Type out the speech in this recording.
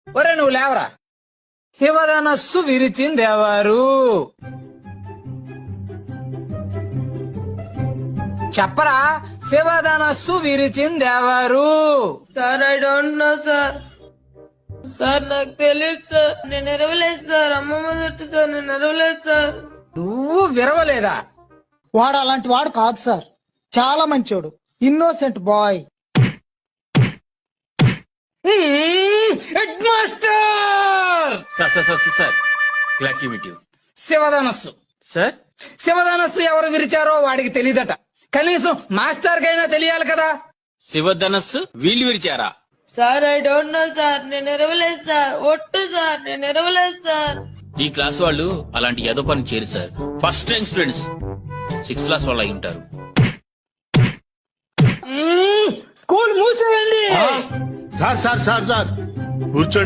ఒరే నువ్వు లేవరా. శివధనస్సు విరిచిందెవరు? చెప్పరా, శివధనస్సు విరిచిందెవరు? Sir I don't know sir. Sir నాకు తెలియదు సార్. నేను ఎరవలేదు సార్. అమ్మమ్మ చుట్టూ సార్. నేను ఎరవలేదు సార్. నువ్వు విరవలేదా? వాడు అలాంటి వాడు కాదు సార్, చాలా మంచోడు, innocent boy. Head master. Sir glad to meet you. శివధనస్సు సార్ శివధనస్సు ఎవరు విరిచారో వాడికి తెలియదట. కనీసం మాస్టర్ కైనా తెలియాలి కదా. శివధనస్సు వీళ్ళు విరిచారా? Sir I don't know sir. నేను ఎరవలేదు సార్. ఒట్టు సార్. నేను ఎరవలేదు సార్. ఈ క్లాస్ వాళ్ళు అలాంటి ఏదో పని చేయరు sir. First rank students 6th class వాళ్ళు అయి ఉంటారు. స్కూల్ మూసేయండి. సార్ కూర్చోండి.